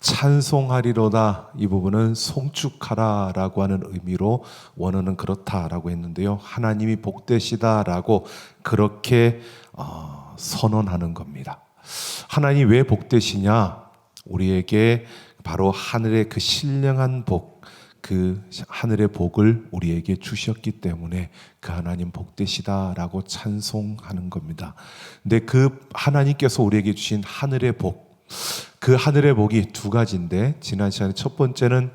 찬송하리로다, 이 부분은 송축하라라고 하는 의미로 원어는 그렇다라고 했는데요, 하나님이 복되시다라고 그렇게 선언하는 겁니다. 하나님 왜 복되시냐? 우리에게 바로 하늘의 그 신령한 복, 그 하늘의 복을 우리에게 주셨기 때문에 그 하나님 복되시다라고 찬송하는 겁니다. 근데 그 하나님께서 우리에게 주신 하늘의 복, 그 하늘의 복이 두 가지인데, 지난 시간에 첫 번째는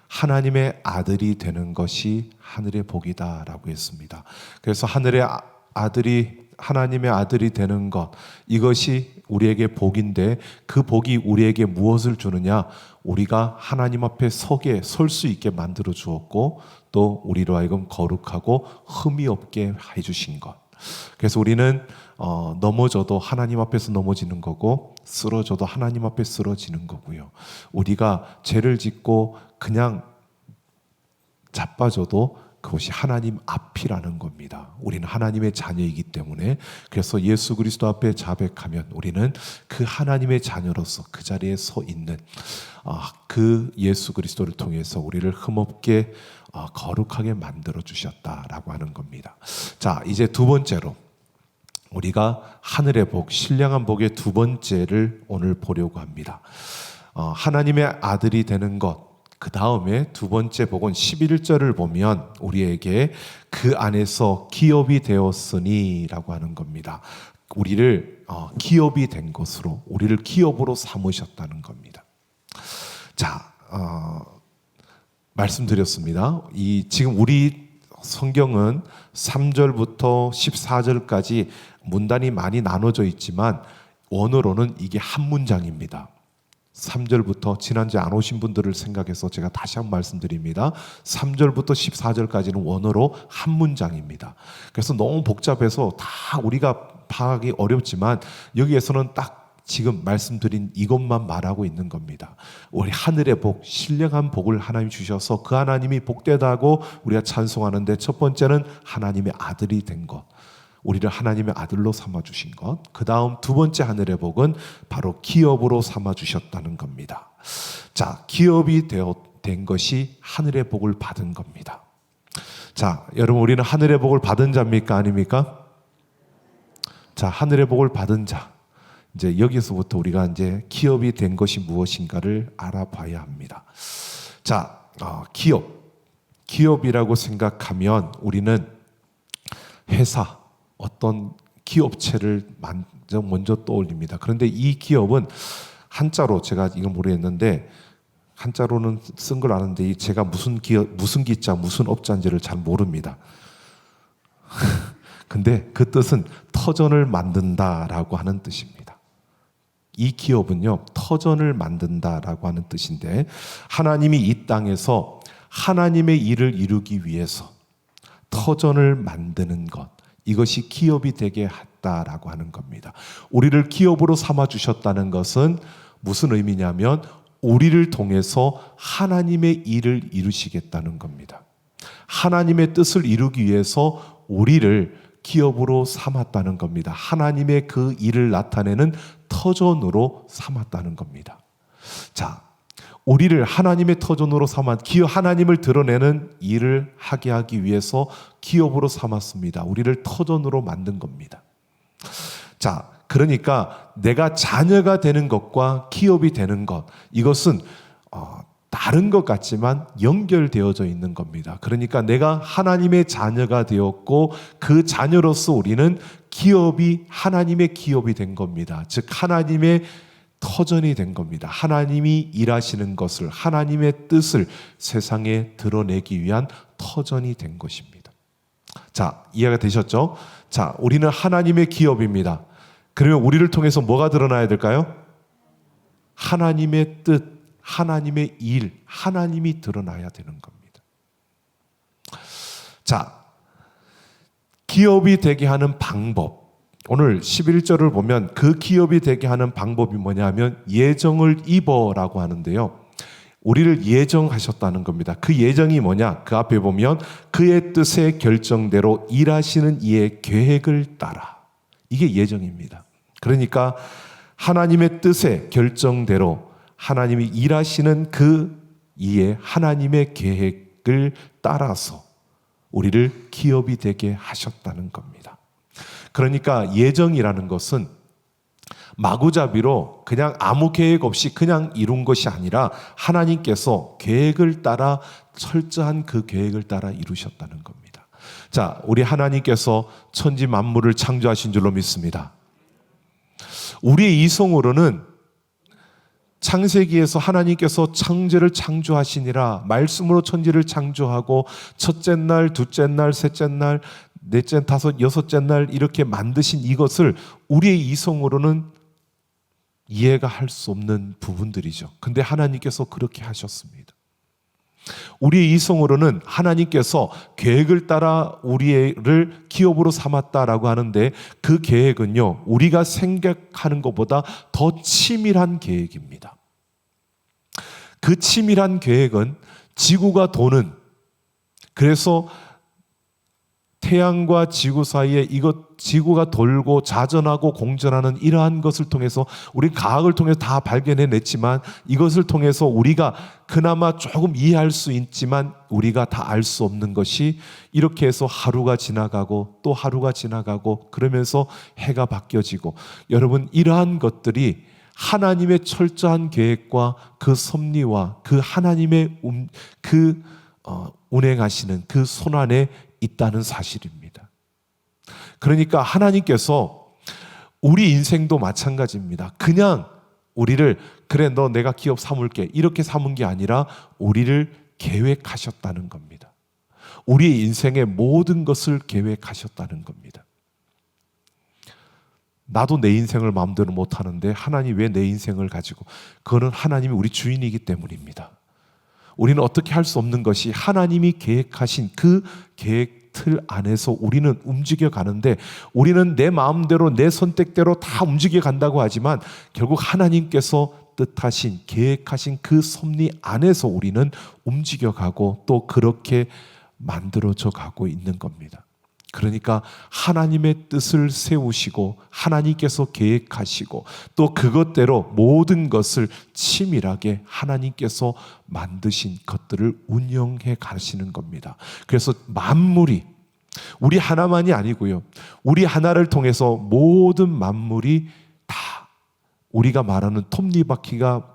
하나님의 아들이 되는 것이 하늘의 복이다라고 했습니다. 그래서 하늘의 아들이, 하나님의 아들이 되는 것, 이것이 우리에게 복인데, 그 복이 우리에게 무엇을 주느냐? 우리가 하나님 앞에 설 수 있게 만들어 주었고, 또 우리로 하여금 거룩하고 흠이 없게 해주신 것. 그래서 우리는 넘어져도 하나님 앞에서 넘어지는 거고, 쓰러져도 하나님 앞에 쓰러지는 거고요. 우리가 죄를 짓고 그냥 자빠져도 그것이 하나님 앞이라는 겁니다. 우리는 하나님의 자녀이기 때문에. 그래서 예수 그리스도 앞에 자백하면 우리는 그 하나님의 자녀로서 그 자리에 서 있는 그 예수 그리스도를 통해서 우리를 흠없게 거룩하게 만들어 주셨다라고 하는 겁니다. 자, 이제 두 번째로 우리가 하늘의 복, 신령한 복의 두 번째를 오늘 보려고 합니다. 하나님의 아들이 되는 것, 그 다음에 두 번째 복은 11절을 보면 우리에게 그 안에서 기업이 되었으니 라고 하는 겁니다. 우리를 기업이 된 것으로, 우리를 기업으로 삼으셨다는 겁니다. 자, 말씀드렸습니다. 지금 우리 성경은 3절부터 14절까지 문단이 많이 나눠져 있지만 원어로는 이게 한 문장입니다. 3절부터, 지난주에 안 오신 분들을 생각해서 제가 다시 한번 말씀드립니다. 3절부터 14절까지는 원어로 한 문장입니다. 그래서 너무 복잡해서 다 우리가 파악하기 어렵지만 여기에서는 딱 지금 말씀드린 이것만 말하고 있는 겁니다. 우리 하늘의 복, 신령한 복을 하나님이 주셔서 그 하나님이 복되다고 우리가 찬송하는데, 첫 번째는 하나님의 아들이 된 것, 우리를 하나님의 아들로 삼아주신 것. 그 다음 두 번째 하늘의 복은 바로 기업으로 삼아주셨다는 겁니다. 자, 기업이 된 것이 하늘의 복을 받은 겁니다. 자, 여러분, 우리는 하늘의 복을 받은 자입니까? 아닙니까? 자, 하늘의 복을 받은 자. 이제 여기서부터 우리가 이제 기업이 된 것이 무엇인가를 알아봐야 합니다. 자, 기업이라고 생각하면 우리는 회사, 어떤 기업체를 먼저 떠올립니다. 그런데 이 기업은 한자로, 제가 이건 모르겠는데 한자로는 쓴 걸 아는데 제가 무슨 기자, 무슨 업자인지를 잘 모릅니다. 근데 그 뜻은 터전을 만든다라고 하는 뜻입니다. 이 기업은요, 터전을 만든다라고 하는 뜻인데, 하나님이 이 땅에서 하나님의 일을 이루기 위해서 터전을 만드는 것, 이것이 기업이 되게 했다라고 하는 겁니다. 우리를 기업으로 삼아주셨다는 것은 무슨 의미냐면 우리를 통해서 하나님의 일을 이루시겠다는 겁니다. 하나님의 뜻을 이루기 위해서 우리를 기업으로 삼았다는 겁니다. 하나님의 그 일을 나타내는 터전으로 삼았다는 겁니다. 자, 우리를 하나님의 터전으로 삼아 하나님을 드러내는 일을 하게 하기 위해서 기업으로 삼았습니다. 우리를 터전으로 만든 겁니다. 자, 그러니까 내가 자녀가 되는 것과 기업이 되는 것, 이것은 다른 것 같지만 연결되어져 있는 겁니다. 그러니까 내가 하나님의 자녀가 되었고 그 자녀로서 우리는 하나님의 기업이 된 겁니다. 즉 하나님의 터전이 된 겁니다. 하나님이 일하시는 것을, 하나님의 뜻을 세상에 드러내기 위한 터전이 된 것입니다. 자, 이해가 되셨죠? 자, 우리는 하나님의 기업입니다. 그러면 우리를 통해서 뭐가 드러나야 될까요? 하나님의 뜻, 하나님의 일, 하나님이 드러나야 되는 겁니다. 자, 기업이 되게 하는 방법. 오늘 11절을 보면 그 기업이 되게 하는 방법이 뭐냐면 예정을 입어라고 하는데요. 우리를 예정하셨다는 겁니다. 그 예정이 뭐냐? 그 앞에 보면 그의 뜻의 결정대로 일하시는 이의 계획을 따라. 이게 예정입니다. 그러니까 하나님의 뜻의 결정대로 하나님이 일하시는 그 이에 하나님의 계획을 따라서 우리를 기업이 되게 하셨다는 겁니다. 그러니까 예정이라는 것은 마구잡이로 그냥 아무 계획 없이 그냥 이룬 것이 아니라 하나님께서 계획을 따라 철저한 그 계획을 따라 이루셨다는 겁니다. 자, 우리 하나님께서 천지 만물을 창조하신 줄로 믿습니다. 우리의 이성으로는 창세기에서 하나님께서 창조를 창조하시니라 말씀으로 천지를 창조하고 첫째 날, 둘째 날, 셋째 날, 넷째, 다섯, 여섯째 날 이렇게 만드신 이것을 우리의 이성으로는 이해가 할 수 없는 부분들이죠. 근데 하나님께서 그렇게 하셨습니다. 우리의 이성으로는 하나님께서 계획을 따라 우리를 기업으로 삼았다라고 하는데 그 계획은요, 우리가 생각하는 것보다 더 치밀한 계획입니다. 그 치밀한 계획은 지구가 도는, 그래서 태양과 지구 사이에 지구가 돌고 자전하고 공전하는 이러한 것을 통해서 우리 과학을 통해서 다 발견해냈지만 이것을 통해서 우리가 그나마 조금 이해할 수 있지만 우리가 다 알 수 없는 것이 이렇게 해서 하루가 지나가고 또 하루가 지나가고 그러면서 해가 바뀌어지고, 여러분 이러한 것들이 하나님의 철저한 계획과 그 섭리와 그 하나님의 운행하시는 그 손안에 있다는 사실입니다. 그러니까 하나님께서 우리 인생도 마찬가지입니다. 그냥 우리를 그래 너 내가 기업 삼을게 이렇게 삼은 게 아니라 우리를 계획하셨다는 겁니다. 우리의 인생의 모든 것을 계획하셨다는 겁니다. 나도 내 인생을 마음대로 못하는데 하나님 왜 내 인생을 가지고, 그거는 하나님이 우리 주인이기 때문입니다. 우리는 어떻게 할 수 없는 것이 하나님이 계획하신 그 계획 틀 안에서 우리는 움직여 가는데, 우리는 내 마음대로 내 선택대로 다 움직여 간다고 하지만 결국 하나님께서 뜻하신 계획하신 그 섭리 안에서 우리는 움직여 가고 또 그렇게 만들어져 가고 있는 겁니다. 그러니까 하나님의 뜻을 세우시고 하나님께서 계획하시고 또 그것대로 모든 것을 치밀하게 하나님께서 만드신 것들을 운영해 가시는 겁니다. 그래서 만물이 우리 하나만이 아니고요, 우리 하나를 통해서 모든 만물이 다 우리가 말하는 톱니바퀴가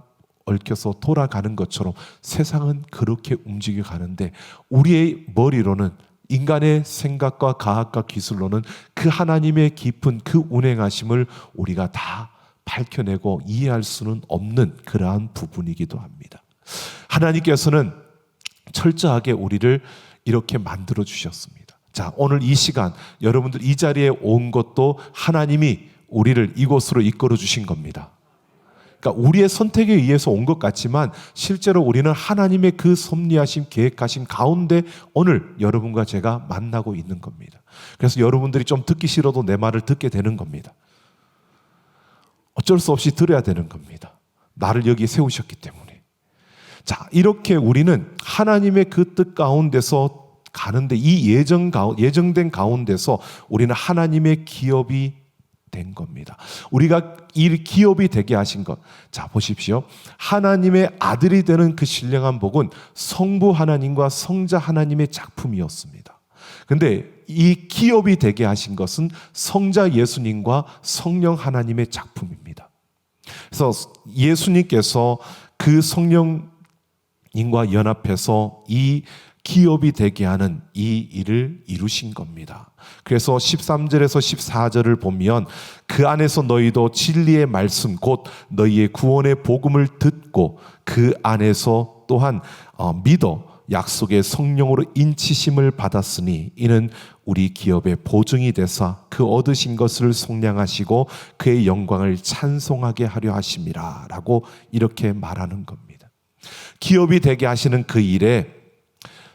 얽혀서 돌아가는 것처럼 세상은 그렇게 움직여 가는데, 우리의 머리로는, 인간의 생각과 과학과 기술로는 그 하나님의 깊은 그 운행하심을 우리가 다 밝혀내고 이해할 수는 없는 그러한 부분이기도 합니다. 하나님께서는 철저하게 우리를 이렇게 만들어 주셨습니다. 자, 오늘 이 시간 여러분들 이 자리에 온 것도 하나님이 우리를 이곳으로 이끌어 주신 겁니다. 그러니까 우리의 선택에 의해서 온 것 같지만 실제로 우리는 하나님의 그 섭리하심, 계획하심 가운데 오늘 여러분과 제가 만나고 있는 겁니다. 그래서 여러분들이 좀 듣기 싫어도 내 말을 듣게 되는 겁니다. 어쩔 수 없이 들어야 되는 겁니다. 나를 여기에 세우셨기 때문에. 자, 이렇게 우리는 하나님의 그 뜻 가운데서 가는데, 이 예정된 가운데서 우리는 하나님의 기업이 된 겁니다. 우리가 이 기업이 되게 하신 것, 자 보십시오. 하나님의 아들이 되는 그 신령한 복은 성부 하나님과 성자 하나님의 작품이었습니다. 근데 이 기업이 되게 하신 것은 성자 예수님과 성령 하나님의 작품입니다. 그래서 예수님께서 그 성령님과 연합해서 이 기업이 되게 하는 이 일을 이루신 겁니다. 그래서 13절에서 14절을 보면 그 안에서 너희도 진리의 말씀 곧 너희의 구원의 복음을 듣고 그 안에서 또한 믿어 약속의 성령으로 인치심을 받았으니 이는 우리 기업의 보증이 되사 그 얻으신 것을 속량하시고 그의 영광을 찬송하게 하려 하심이라 라고 이렇게 말하는 겁니다. 기업이 되게 하시는 그 일에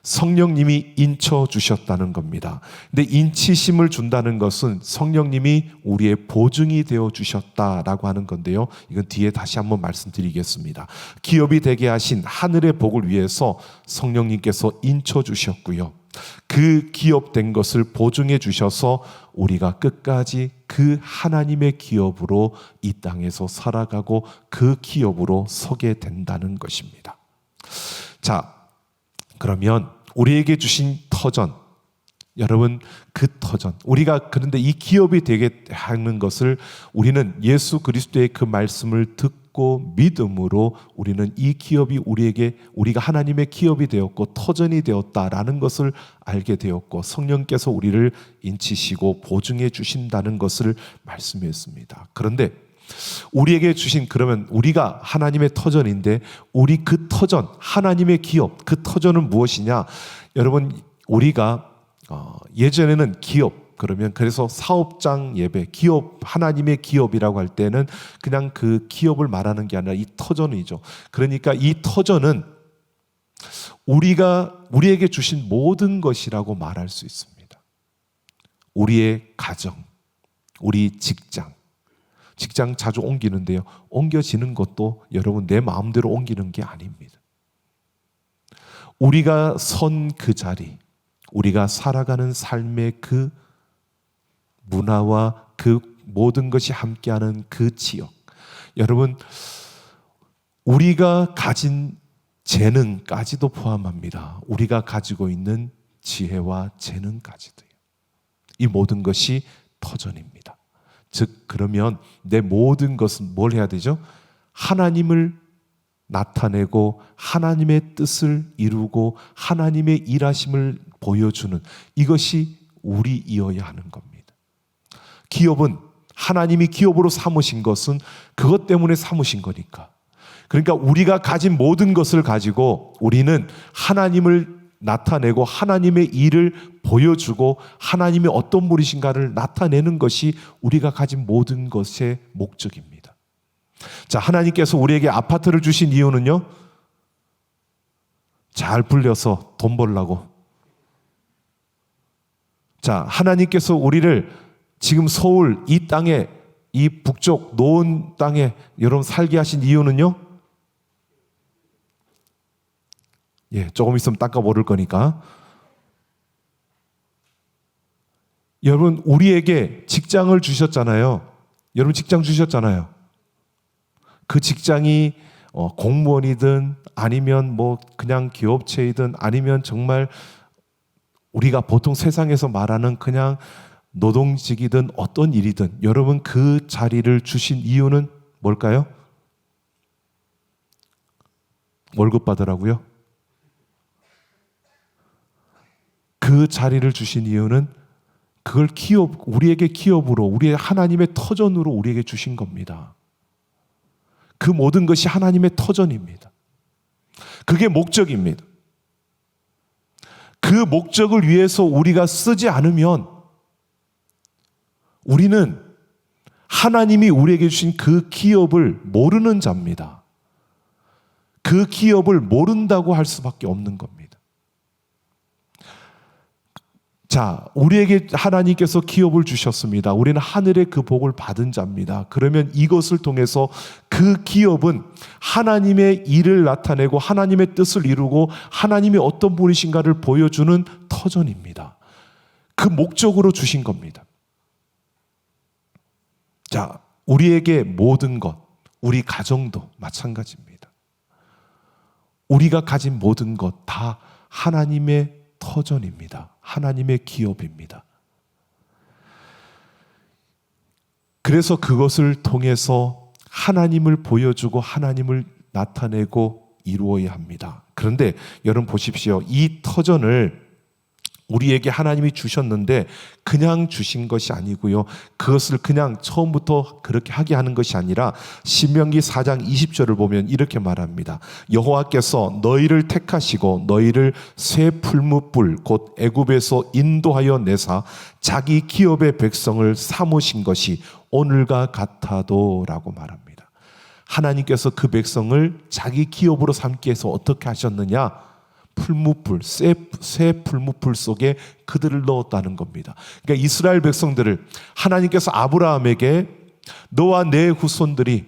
성령님이 인쳐 주셨다는 겁니다. 근데 인치심을 준다는 것은 성령님이 우리의 보증이 되어 주셨다라고 하는 건데요. 이건 뒤에 다시 한번 말씀드리겠습니다. 기업이 되게 하신 하늘의 복을 위해서 성령님께서 인쳐 주셨고요. 그 기업된 것을 보증해 주셔서 우리가 끝까지 그 하나님의 기업으로 이 땅에서 살아가고 그 기업으로 서게 된다는 것입니다. 자, 그러면 우리에게 주신 터전, 여러분 그 터전, 우리가 그런데 이 기업이 되게 하는 것을 우리는 예수 그리스도의 그 말씀을 듣고 믿음으로 우리는 이 기업이 우리가 하나님의 기업이 되었고 터전이 되었다라는 것을 알게 되었고 성령께서 우리를 인치시고 보증해 주신다는 것을 말씀했습니다. 그런데 우리에게 주신, 그러면 우리가 하나님의 터전인데 우리 그 터전, 하나님의 기업, 그 터전은 무엇이냐? 여러분 우리가 예전에는 기업, 그러면 그래서 사업장 예배, 기업, 하나님의 기업이라고 할 때는 그냥 그 기업을 말하는 게 아니라 이 터전이죠. 그러니까 이 터전은 우리에게 주신 모든 것이라고 말할 수 있습니다. 우리의 가정, 우리 직장 자주 옮기는데요. 옮겨지는 것도 여러분 내 마음대로 옮기는 게 아닙니다. 우리가 선 그 자리, 우리가 살아가는 삶의 그 문화와 그 모든 것이 함께하는 그 지역, 여러분 우리가 가진 재능까지도 포함합니다. 우리가 가지고 있는 지혜와 재능까지도요. 이 모든 것이 터전입니다. 즉 그러면 내 모든 것은 뭘 해야 되죠? 하나님을 나타내고 하나님의 뜻을 이루고 하나님의 일하심을 보여주는, 이것이 우리이어야 하는 겁니다. 기업은 하나님이 기업으로 삼으신 것은 그것 때문에 삼으신 거니까. 그러니까 우리가 가진 모든 것을 가지고 우리는 하나님을 나타내고 하나님의 일을 보여주고 하나님이 어떤 분이신가를 나타내는 것이 우리가 가진 모든 것의 목적입니다. 자, 하나님께서 우리에게 아파트를 주신 이유는요, 잘 불려서 돈 벌라고. 자, 하나님께서 우리를 지금 서울 이 땅에, 이 북쪽 노은 땅에 여러분 살게 하신 이유는요, 조금 있으면 닦아 모를 거니까. 여러분 우리에게 직장을 주셨잖아요. 여러분 직장 주셨잖아요. 그 직장이 공무원이든 아니면 뭐 그냥 기업체이든 아니면 정말 우리가 보통 세상에서 말하는 그냥 노동직이든 어떤 일이든 여러분 그 자리를 주신 이유는 뭘까요? 월급 받으라고요? 그 자리를 주신 이유는 그걸 우리에게 기업으로, 우리의 하나님의 터전으로 우리에게 주신 겁니다. 그 모든 것이 하나님의 터전입니다. 그게 목적입니다. 그 목적을 위해서 우리가 쓰지 않으면 우리는 하나님이 우리에게 주신 그 기업을 모르는 자입니다. 그 기업을 모른다고 할 수밖에 없는 겁니다. 자, 우리에게 하나님께서 기업을 주셨습니다. 우리는 하늘의 그 복을 받은 자입니다. 그러면 이것을 통해서 그 기업은 하나님의 일을 나타내고 하나님의 뜻을 이루고 하나님이 어떤 분이신가를 보여주는 터전입니다. 그 목적으로 주신 겁니다. 자, 우리에게 모든 것, 우리 가정도 마찬가지입니다. 우리가 가진 모든 것 다 하나님의 터전입니다. 하나님의 기업입니다. 그래서 그것을 통해서 하나님을 보여주고 하나님을 나타내고 이루어야 합니다. 그런데 여러분 보십시오. 이 터전을 우리에게 하나님이 주셨는데 그냥 주신 것이 아니고요. 그것을 그냥 처음부터 그렇게 하게 하는 것이 아니라 신명기 4장 20절을 보면 이렇게 말합니다. 여호와께서 너희를 택하시고 너희를 새 풀무불 곧 애굽에서 인도하여 내사 자기 기업의 백성을 삼으신 것이 오늘과 같아도 라고 말합니다. 하나님께서 그 백성을 자기 기업으로 삼기 위해서 어떻게 하셨느냐? 풀무불, 새 풀무불 속에 그들을 넣었다는 겁니다. 그러니까 이스라엘 백성들을 하나님께서 아브라함에게 너와 내 후손들이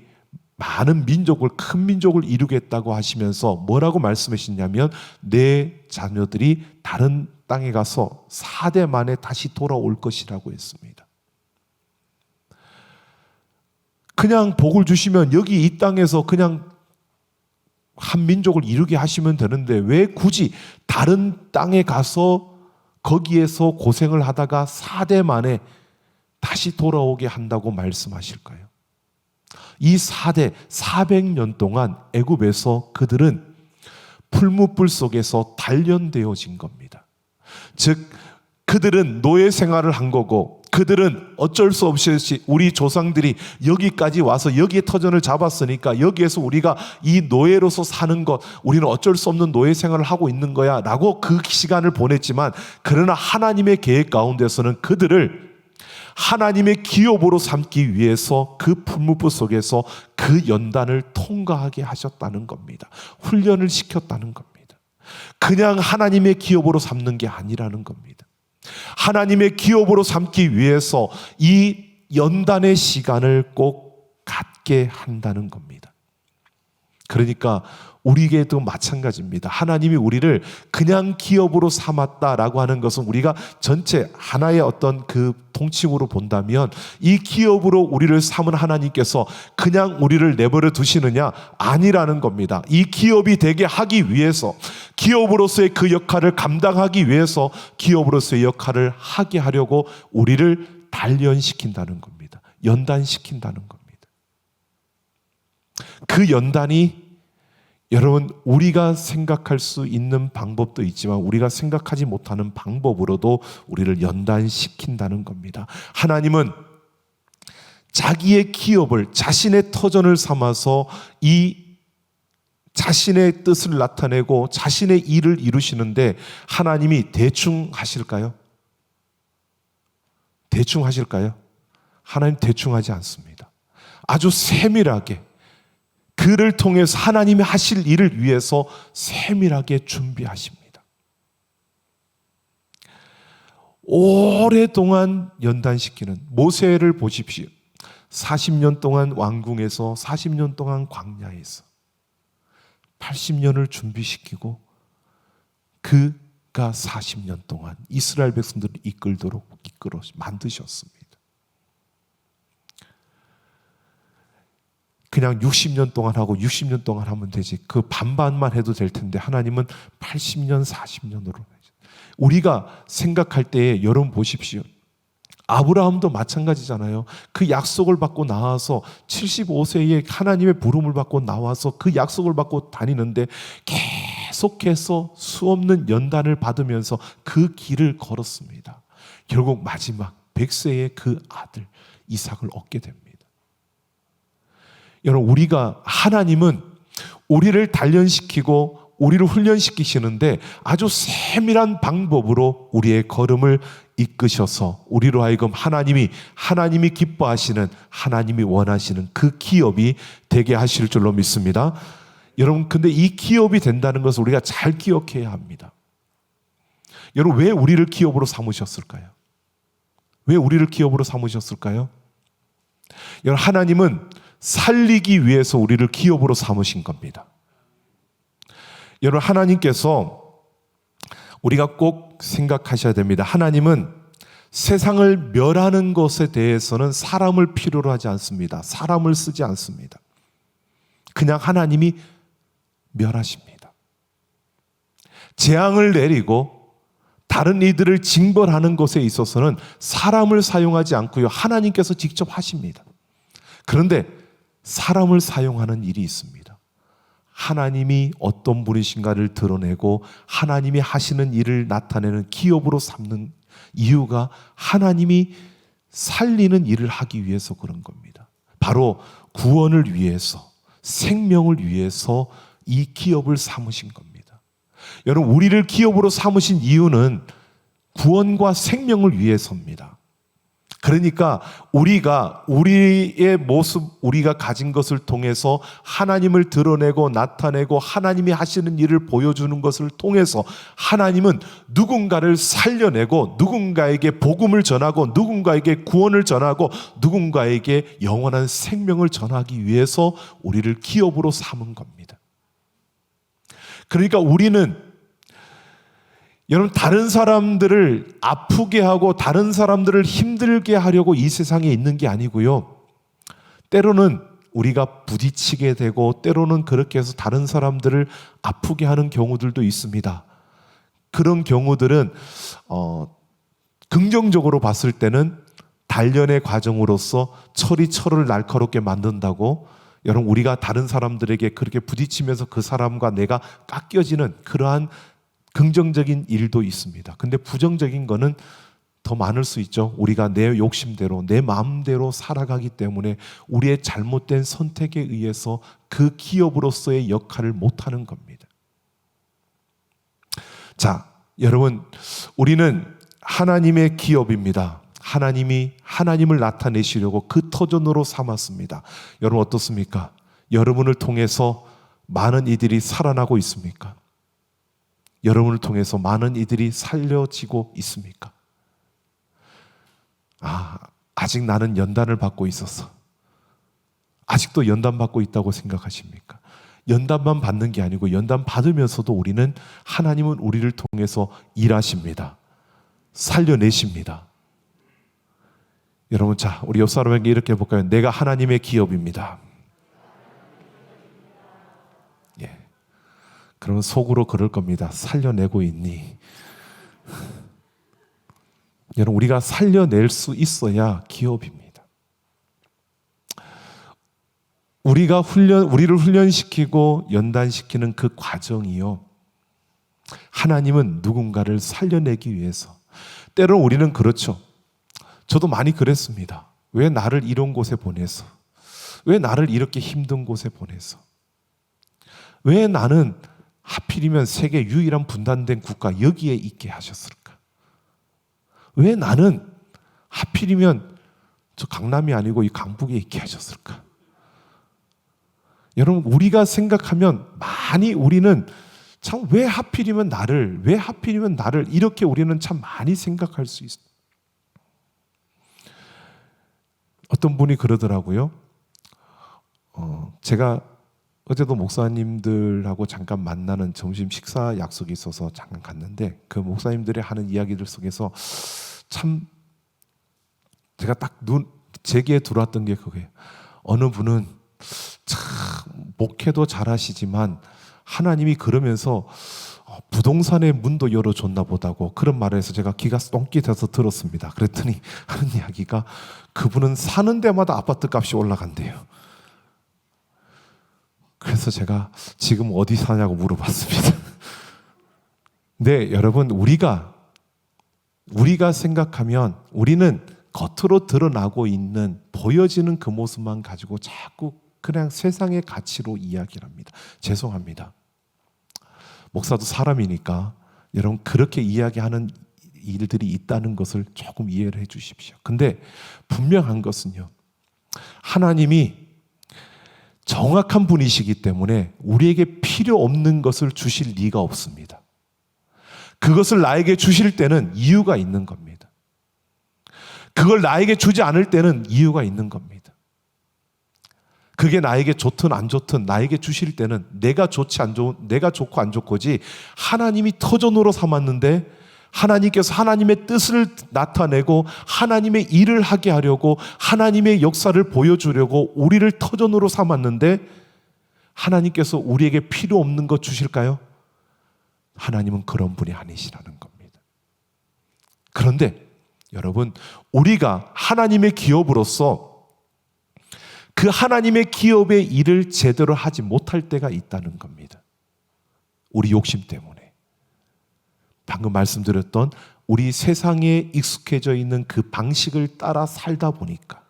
많은 민족을, 큰 민족을 이루겠다고 하시면서 뭐라고 말씀하시냐면 내 자녀들이 다른 땅에 가서 4대 만에 다시 돌아올 것이라고 했습니다. 그냥 복을 주시면 여기 이 땅에서 그냥 한 민족을 이루게 하시면 되는데 왜 굳이 다른 땅에 가서 거기에서 고생을 하다가 4대 만에 다시 돌아오게 한다고 말씀하실까요? 이 4대 400년 동안 애굽에서 그들은 풀무불 속에서 단련되어진 겁니다. 즉 그들은 노예 생활을 한 거고 그들은 어쩔 수 없이 우리 조상들이 여기까지 와서 여기에 터전을 잡았으니까 여기에서 우리가 이 노예로서 사는 것, 우리는 어쩔 수 없는 노예 생활을 하고 있는 거야 라고 그 시간을 보냈지만, 그러나 하나님의 계획 가운데서는 그들을 하나님의 기업으로 삼기 위해서 그 풀무불 속에서 그 연단을 통과하게 하셨다는 겁니다. 훈련을 시켰다는 겁니다. 그냥 하나님의 기업으로 삼는 게 아니라는 겁니다. 하나님의 기업으로 삼기 위해서 이 연단의 시간을 꼭 갖게 한다는 겁니다. 그러니까 우리에게도 마찬가지입니다. 하나님이 우리를 그냥 기업으로 삼았다라고 하는 것은 우리가 전체 하나의 어떤 그 통칭으로 본다면 이 기업으로 우리를 삼은 하나님께서 그냥 우리를 내버려 두시느냐? 아니라는 겁니다. 이 기업이 되게 하기 위해서, 기업으로서의 그 역할을 감당하기 위해서 기업으로서의 역할을 하게 하려고 우리를 단련시킨다는 겁니다. 연단시킨다는 겁니다. 그 연단이 여러분, 우리가 생각할 수 있는 방법도 있지만 우리가 생각하지 못하는 방법으로도 우리를 연단시킨다는 겁니다. 하나님은 자기의 기업을, 자신의 터전을 삼아서 이 자신의 뜻을 나타내고 자신의 일을 이루시는데 하나님이 대충 하실까요? 대충 하실까요? 하나님 대충 하지 않습니다. 아주 세밀하게 그를 통해서 하나님이 하실 일을 위해서 세밀하게 준비하십니다. 오랫동안 연단시키는 모세를 보십시오. 40년 동안 왕궁에서 40년 동안 광야에서 80년을 준비시키고 그가 40년 동안 이스라엘 백성들을 이끌어 만드셨습니다. 그냥 60년 동안 하고 60년 동안 하면 되지, 그 반반만 해도 될 텐데 하나님은 80년 40년으로. 우리가 생각할 때에 여러분 보십시오. 아브라함도 마찬가지잖아요. 그 약속을 받고 나와서 75세에 하나님의 부름을 받고 나와서 그 약속을 받고 다니는데 계속해서 수없는 연단을 받으면서 그 길을 걸었습니다. 결국 마지막 100세의 그 아들 이삭을 얻게 됩니다. 여러분, 우리가, 하나님은 우리를 단련시키고 우리를 훈련시키시는데 아주 세밀한 방법으로 우리의 걸음을 이끄셔서 우리로 하여금 하나님이 기뻐하시는, 하나님이 원하시는 그 기업이 되게 하실 줄로 믿습니다. 여러분, 근데 이 기업이 된다는 것을 우리가 잘 기억해야 합니다. 여러분, 왜 우리를 기업으로 삼으셨을까요? 왜 우리를 기업으로 삼으셨을까요? 여러분, 하나님은 살리기 위해서 우리를 기업으로 삼으신 겁니다. 여러분, 하나님께서 우리가 꼭 생각하셔야 됩니다. 하나님은 세상을 멸하는 것에 대해서는 사람을 필요로 하지 않습니다. 사람을 쓰지 않습니다. 그냥 하나님이 멸하십니다. 재앙을 내리고 다른 이들을 징벌하는 것에 있어서는 사람을 사용하지 않고요, 하나님께서 직접 하십니다. 그런데 사람을 사용하는 일이 있습니다. 하나님이 어떤 분이신가를 드러내고 하나님이 하시는 일을 나타내는 기업으로 삼는 이유가 하나님이 살리는 일을 하기 위해서 그런 겁니다. 바로 구원을 위해서, 생명을 위해서 이 기업을 삼으신 겁니다. 여러분, 우리를 기업으로 삼으신 이유는 구원과 생명을 위해서입니다. 그러니까 우리가 우리의 모습, 우리가 가진 것을 통해서 하나님을 드러내고 나타내고 하나님이 하시는 일을 보여주는 것을 통해서 하나님은 누군가를 살려내고 누군가에게 복음을 전하고 누군가에게 구원을 전하고 누군가에게 영원한 생명을 전하기 위해서 우리를 기업으로 삼은 겁니다. 그러니까 우리는 여러분, 다른 사람들을 아프게 하고 다른 사람들을 힘들게 하려고 이 세상에 있는 게 아니고요. 때로는 우리가 부딪히게 되고 때로는 그렇게 해서 다른 사람들을 아프게 하는 경우들도 있습니다. 그런 경우들은 긍정적으로 봤을 때는 단련의 과정으로서 철을 날카롭게 만든다고, 여러분, 우리가 다른 사람들에게 그렇게 부딪히면서 그 사람과 내가 깎여지는 그러한 긍정적인 일도 있습니다. 근데 부정적인 거는 더 많을 수 있죠. 우리가 내 욕심대로 내 마음대로 살아가기 때문에 우리의 잘못된 선택에 의해서 그 기업으로서의 역할을 못하는 겁니다. 자, 여러분, 우리는 하나님의 기업입니다. 하나님이 하나님을 나타내시려고 그 터전으로 삼았습니다. 여러분 어떻습니까? 여러분을 통해서 많은 이들이 살아나고 있습니까? 여러분을 통해서 많은 이들이 살려지고 있습니까? 아직 나는 연단을 받고 있어서 아직도 연단 받고 있다고 생각하십니까? 연단만 받는 게 아니고 연단 받으면서도 우리는, 하나님은 우리를 통해서 일하십니다. 살려내십니다. 여러분, 자, 우리 옆 사람에게 이렇게 해볼까요? 내가 하나님의 기업입니다. 그러면 속으로 그럴 겁니다. 살려내고 있니? 여러분, 우리가 살려낼 수 있어야 기업입니다. 우리를 훈련시키고 연단시키는 그 과정이요, 하나님은 누군가를 살려내기 위해서. 때로는 우리는 그렇죠. 저도 많이 그랬습니다. 왜 나를 이런 곳에 보내서? 왜 나를 이렇게 힘든 곳에 보내서? 왜 나는 하필이면 세계 유일한 분단된 국가 여기에 있게 하셨을까? 왜 나는 하필이면 저 강남이 아니고 이 강북에 있게 하셨을까? 여러분, 우리가 생각하면 많이 우리는 참 왜 하필이면 나를 이렇게 우리는 참 많이 생각할 수 있어요. 어떤 분이 그러더라고요. 제가 어제도 목사님들하고 잠깐 만나는 점심 식사 약속이 있어서 잠깐 갔는데, 그 목사님들이 하는 이야기들 속에서 참 제가 딱 제 귀에 들어왔던 게 그거예요. 어느 분은 참 목회도 잘하시지만 하나님이 그러면서 부동산의 문도 열어줬나 보다고 그런 말을 해서 제가 귀가 똥깃해서 들었습니다. 그랬더니 하는 이야기가, 그분은 사는 데마다 아파트 값이 올라간대요. 그래서 제가 지금 어디 사냐고 물어봤습니다. 네, 여러분, 우리가 생각하면 우리는 겉으로 드러나고 있는 보여지는 그 모습만 가지고 자꾸 그냥 세상의 가치로 이야기를 합니다. 죄송합니다. 목사도 사람이니까 여러분, 그렇게 이야기하는 일들이 있다는 것을 조금 이해를 해 주십시오. 근데 분명한 것은요, 하나님이 정확한 분이시기 때문에 우리에게 필요 없는 것을 주실 리가 없습니다. 그것을 나에게 주실 때는 이유가 있는 겁니다. 그걸 나에게 주지 않을 때는 이유가 있는 겁니다. 그게 나에게 좋든 안 좋든 나에게 주실 때는 내가 좋고 안 좋고지, 하나님이 터전으로 삼았는데 하나님께서 하나님의 뜻을 나타내고 하나님의 일을 하게 하려고 하나님의 역사를 보여주려고 우리를 터전으로 삼았는데, 하나님께서 우리에게 필요 없는 것 주실까요? 하나님은 그런 분이 아니시라는 겁니다. 그런데 여러분, 우리가 하나님의 기업으로서 그 하나님의 기업의 일을 제대로 하지 못할 때가 있다는 겁니다. 우리 욕심 때문에. 방금 말씀드렸던 우리 세상에 익숙해져 있는 그 방식을 따라 살다 보니까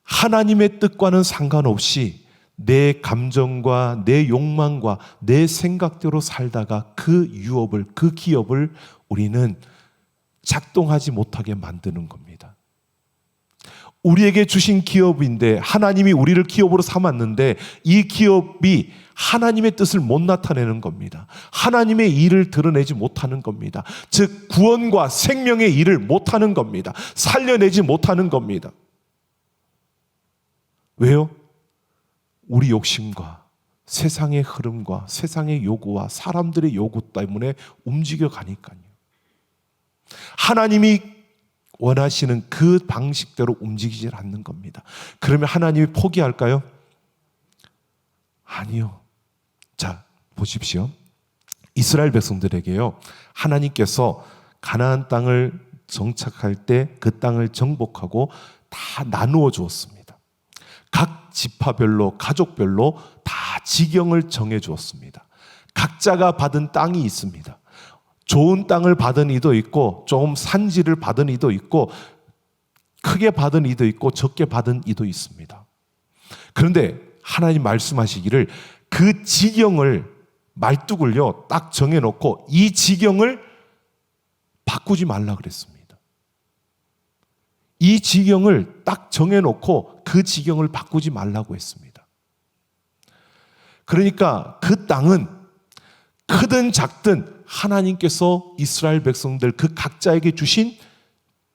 하나님의 뜻과는 상관없이 내 감정과 내 욕망과 내 생각대로 살다가 그 유업을, 그 기업을 우리는 작동하지 못하게 만드는 겁니다. 우리에게 주신 기업인데 하나님이 우리를 기업으로 삼았는데 이 기업이 하나님의 뜻을 못 나타내는 겁니다. 하나님의 일을 드러내지 못하는 겁니다. 즉 구원과 생명의 일을 못하는 겁니다. 살려내지 못하는 겁니다. 왜요? 우리 욕심과 세상의 흐름과 세상의 요구와 사람들의 요구 때문에 움직여 가니까요. 하나님이 원하시는 그 방식대로 움직이질 않는 겁니다. 그러면 하나님이 포기할까요? 아니요. 자, 보십시오. 이스라엘 백성들에게요, 하나님께서 가나안 땅을 정착할 때 그 땅을 정복하고 다 나누어 주었습니다. 각 지파별로, 가족별로 다 지경을 정해 주었습니다. 각자가 받은 땅이 있습니다. 좋은 땅을 받은 이도 있고 좀 산지를 받은 이도 있고 크게 받은 이도 있고 적게 받은 이도 있습니다. 그런데 하나님 말씀하시기를 그 지경을, 말뚝을요 딱 정해놓고 이 지경을 바꾸지 말라 그랬습니다. 이 지경을 딱 정해놓고 그 지경을 바꾸지 말라고 했습니다. 그러니까 그 땅은 크든 작든 하나님께서 이스라엘 백성들 그 각자에게 주신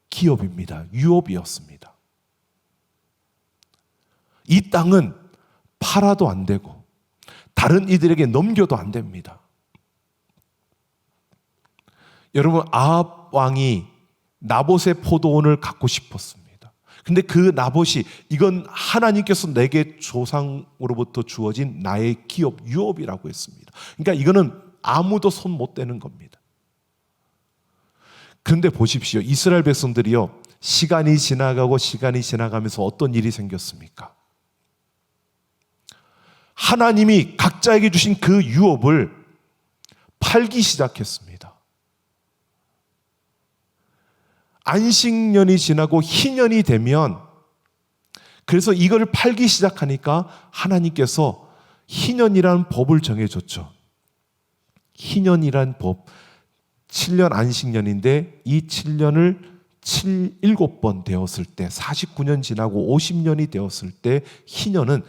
기업입니다. 유업이었습니다. 이 땅은 팔아도 안 되고 다른 이들에게 넘겨도 안 됩니다. 여러분, 아합 왕이 나봇의 포도원을 갖고 싶었습니다. 근데 그 나봇이 이건 하나님께서 내게 조상으로부터 주어진 나의 기업, 유업이라고 했습니다. 그러니까 이거는 아무도 손 못 대는 겁니다. 그런데 보십시오. 이스라엘 백성들이요, 시간이 지나가고 시간이 지나가면서 어떤 일이 생겼습니까? 하나님이 각자에게 주신 그 유업을 팔기 시작했습니다. 안식년이 지나고 희년이 되면, 그래서 이걸 팔기 시작하니까 하나님께서 희년이라는 법을 정해줬죠. 희년이란 법, 7년 안식년인데 이 7년을 7번 되었을 때, 49년 지나고 50년이 되었을 때 희년은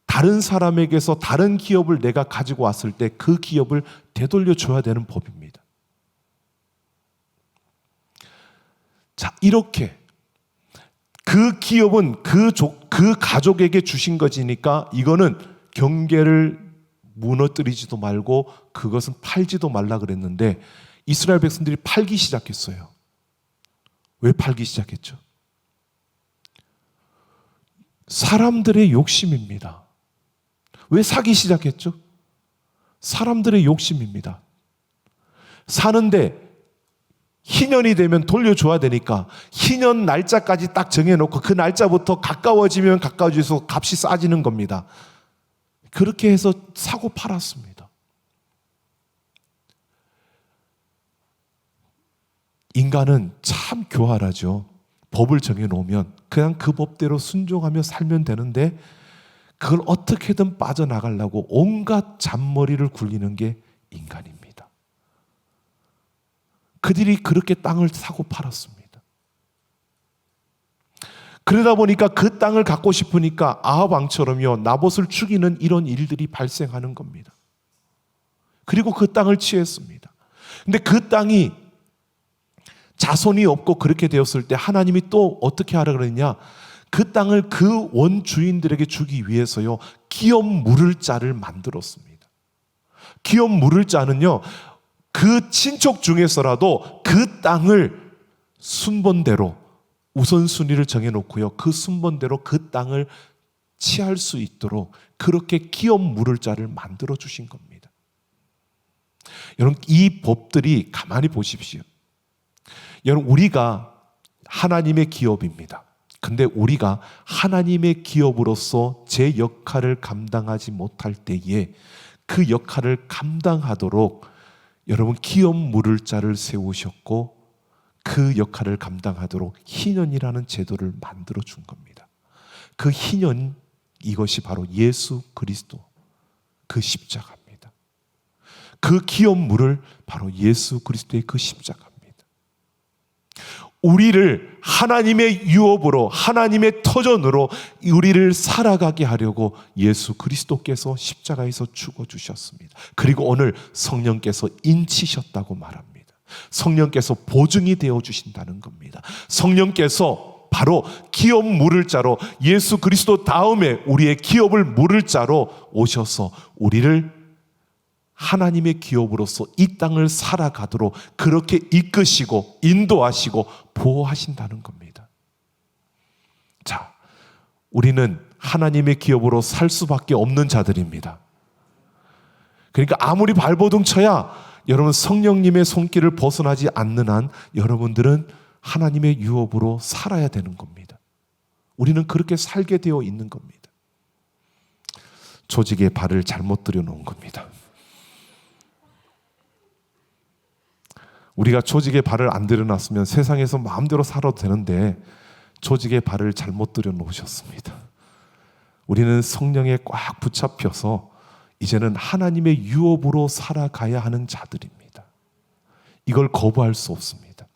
다른 사람에게서 다른 기업을 내가 가지고 왔을 때 그 기업을 되돌려 줘야 되는 법입니다. 자, 이렇게 그 기업은 그 가족에게 주신 것이니까 이거는 경계를 무너뜨리지도 말고 그것은 팔지도 말라 그랬는데 이스라엘 백성들이 팔기 시작했어요. 왜 팔기 시작했죠? 사람들의 욕심입니다. 왜 사기 시작했죠? 사람들의 욕심입니다. 사는데 희년이 되면 돌려줘야 되니까 희년 날짜까지 딱 정해놓고 그 날짜부터 가까워지면 가까워질수록 값이 싸지는 겁니다. 그렇게 해서 사고 팔았습니다. 인간은 참 교활하죠. 법을 정해놓으면 그냥 그 법대로 순종하며 살면 되는데 그걸 어떻게든 빠져나가려고 온갖 잔머리를 굴리는 게 인간입니다. 그들이 그렇게 땅을 사고 팔았습니다. 그러다 보니까 그 땅을 갖고 싶으니까 아합 왕처럼요, 나봇을 죽이는 이런 일들이 발생하는 겁니다. 그리고 그 땅을 취했습니다. 근데 그 땅이 자손이 없고 그렇게 되었을 때 하나님이 또 어떻게 하라 그랬냐? 그 땅을 그 원주인들에게 주기 위해서요, 기업 물을 자를 만들었습니다. 기업 물을 자는요, 그 친척 중에서라도 그 땅을 순번대로 우선순위를 정해놓고요, 그 순번대로 그 땅을 취할 수 있도록 그렇게 기업 물을 자를 만들어 주신 겁니다. 여러분, 이 법들이 가만히 보십시오. 여러분, 우리가 하나님의 기업입니다. 근데 우리가 하나님의 기업으로서 제 역할을 감당하지 못할 때에 그 역할을 감당하도록 여러분 기업 물을 자를 세우셨고 그 역할을 감당하도록 희년이라는 제도를 만들어 준 겁니다. 그 희년, 이것이 바로 예수 그리스도 그 십자가입니다. 그 기업 물을 바로 예수 그리스도의 그 십자가입니다. 우리를 하나님의 유업으로, 하나님의 터전으로 우리를 살아가게 하려고 예수 그리스도께서 십자가에서 죽어주셨습니다. 그리고 오늘 성령께서 인치셨다고 말합니다. 성령께서 보증이 되어주신다는 겁니다. 성령께서 바로 기업 물을 자로, 예수 그리스도 다음에 우리의 기업을 물을 자로 오셔서 우리를 하나님의 기업으로서 이 땅을 살아가도록 그렇게 이끄시고 인도하시고 보호하신다는 겁니다. 자, 우리는 하나님의 기업으로 살 수밖에 없는 자들입니다. 그러니까 아무리 발버둥 쳐야 여러분 성령님의 손길을 벗어나지 않는 한 여러분들은 하나님의 유업으로 살아야 되는 겁니다. 우리는 그렇게 살게 되어 있는 겁니다. 조직에 발을 잘못 들여놓은 겁니다. 우리가 조직에 발을 안 들여놨으면 세상에서 마음대로 살아도 되는데 조직에 발을 잘못 들여놓으셨습니다. 우리는 성령에 꽉 붙잡혀서 이제는 하나님의 유업으로 살아가야 하는 자들입니다. 이걸 거부할 수 없습니다.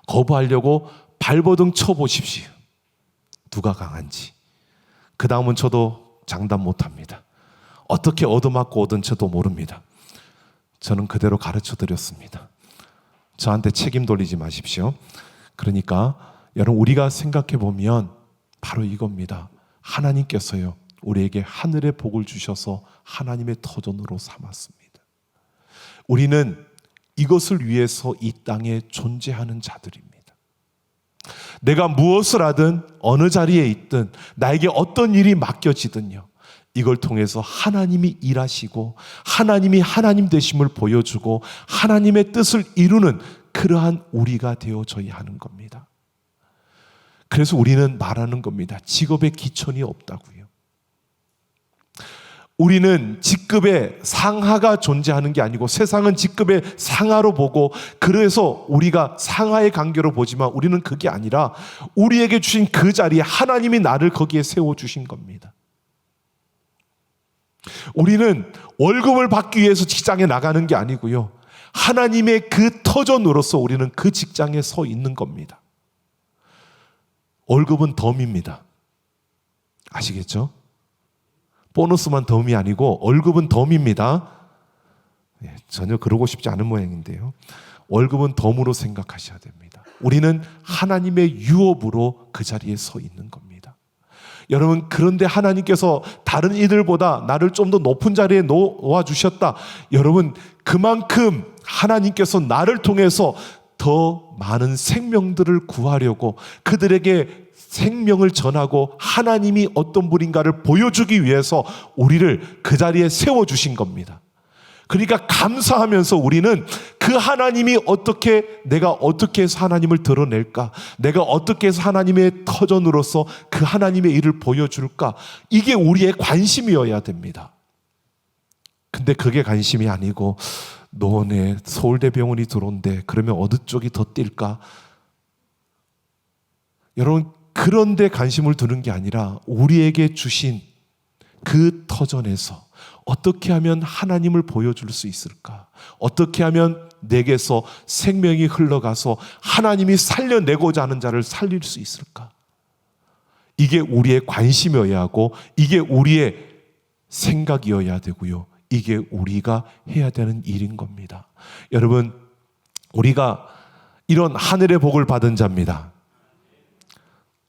거부하려고 발버둥 쳐보십시오. 누가 강한지. 그 다음은 저도 장담 못합니다. 어떻게 얻어맞고 오든 저도 모릅니다. 저는 그대로 가르쳐 드렸습니다. 저한테 책임 돌리지 마십시오. 그러니까 여러분, 우리가 생각해 보면 바로 이겁니다. 하나님께서요, 우리에게 하늘의 복을 주셔서 하나님의 터전으로 삼았습니다. 우리는 이것을 위해서 이 땅에 존재하는 자들입니다. 내가 무엇을 하든 어느 자리에 있든 나에게 어떤 일이 맡겨지든요, 이걸 통해서 하나님이 일하시고 하나님이 하나님 되심을 보여주고 하나님의 뜻을 이루는 그러한 우리가 되어져야 하는 겁니다. 그래서 우리는 말하는 겁니다. 직업에 기천이 없다고요. 우리는 직급의 상하가 존재하는 게 아니고 세상은 직급의 상하로 보고 그래서 우리가 상하의 관계로 보지만 우리는 그게 아니라 우리에게 주신 그 자리에 하나님이 나를 거기에 세워주신 겁니다. 우리는 월급을 받기 위해서 직장에 나가는 게 아니고요, 하나님의 그 터전으로서 우리는 그 직장에 서 있는 겁니다. 월급은 덤입니다. 아시겠죠? 보너스만 덤이 아니고 월급은 덤입니다. 전혀 그러고 싶지 않은 모양인데요, 월급은 덤으로 생각하셔야 됩니다. 우리는 하나님의 유업으로 그 자리에 서 있는 겁니다. 여러분, 그런데 하나님께서 다른 이들보다 나를 좀 더 높은 자리에 놓아주셨다. 여러분, 그만큼 하나님께서 나를 통해서 더 많은 생명들을 구하려고 그들에게 생명을 전하고 하나님이 어떤 분인가를 보여주기 위해서 우리를 그 자리에 세워주신 겁니다. 그러니까 감사하면서 우리는 그 하나님이 내가 어떻게 해서 하나님을 드러낼까? 내가 어떻게 해서 하나님의 터전으로서 그 하나님의 일을 보여줄까? 이게 우리의 관심이어야 됩니다. 근데 그게 관심이 아니고 노원에 서울대병원이 들어온대. 그러면 어느 쪽이 더 뛸까? 여러분, 그런 데 관심을 두는 게 아니라 우리에게 주신 그 터전에서 어떻게 하면 하나님을 보여줄 수 있을까? 어떻게 하면 내게서 생명이 흘러가서 하나님이 살려내고자 하는 자를 살릴 수 있을까? 이게 우리의 관심이어야 하고 이게 우리의 생각이어야 되고요, 이게 우리가 해야 되는 일인 겁니다. 여러분, 우리가 이런 하늘의 복을 받은 자입니다.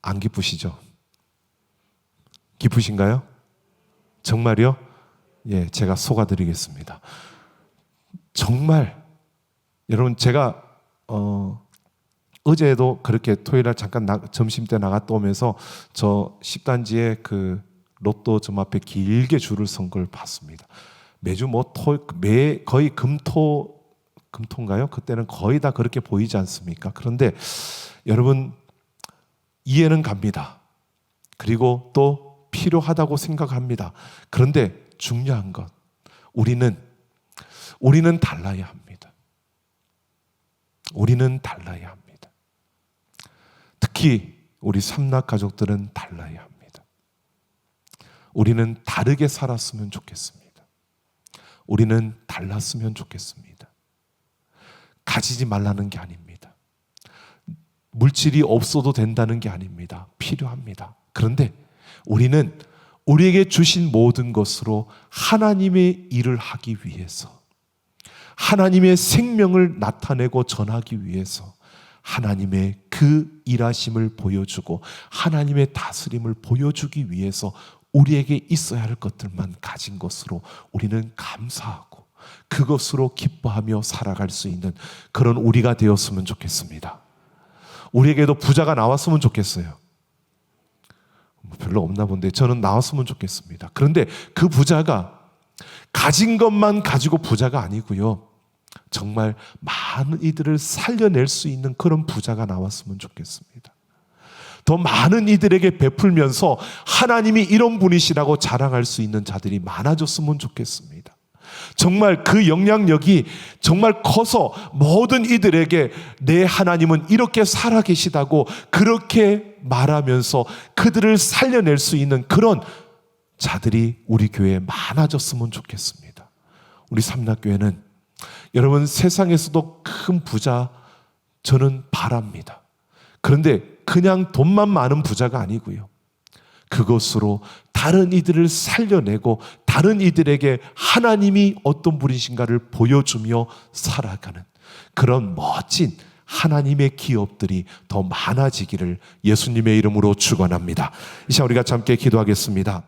안 기쁘시죠? 기쁘신가요? 정말요? 예, 제가 속아드리겠습니다. 정말 여러분, 제가 어제도 그렇게 토요일날 잠깐 점심 때 나갔다 오면서 저 식단지에 그 로또 점 앞에 길게 줄을 선 걸 봤습니다. 매주 거의 금토인가요? 그때는 거의 다 그렇게 보이지 않습니까? 그런데 여러분, 이해는 갑니다. 그리고 또 필요하다고 생각합니다. 그런데 중요한 건 우리는 달라야 합니다. 우리는 달라야 합니다. 특히 우리 삼락 가족들은 달라야 합니다. 우리는 다르게 살았으면 좋겠습니다. 우리는 달랐으면 좋겠습니다. 가지지 말라는 게 아닙니다. 물질이 없어도 된다는 게 아닙니다. 필요합니다. 그런데 우리는 우리에게 주신 모든 것으로 하나님의 일을 하기 위해서, 하나님의 생명을 나타내고 전하기 위해서 하나님의 그 일하심을 보여주고 하나님의 다스림을 보여주기 위해서 우리에게 있어야 할 것들만 가진 것으로 우리는 감사하고 그것으로 기뻐하며 살아갈 수 있는 그런 우리가 되었으면 좋겠습니다. 우리에게도 부자가 나왔으면 좋겠어요. 별로 없나 본데 저는 나왔으면 좋겠습니다. 그런데 그 부자가 가진 것만 가지고 부자가 아니고요, 정말 많은 이들을 살려낼 수 있는 그런 부자가 나왔으면 좋겠습니다. 더 많은 이들에게 베풀면서 하나님이 이런 분이시라고 자랑할 수 있는 자들이 많아졌으면 좋겠습니다. 정말 그 영향력이 정말 커서 모든 이들에게 내 하나님은 이렇게 살아계시다고 그렇게 말하면서 그들을 살려낼 수 있는 그런 자들이 우리 교회에 많아졌으면 좋겠습니다. 우리 삼락교회는 여러분, 세상에서도 큰 부자 저는 바랍니다. 그런데 그냥 돈만 많은 부자가 아니고요, 그것으로 다른 이들을 살려내고 다른 이들에게 하나님이 어떤 분이신가를 보여주며 살아가는 그런 멋진 하나님의 기업들이 더 많아지기를 예수님의 이름으로 축원합니다. 이 시간 우리가 함께 기도하겠습니다.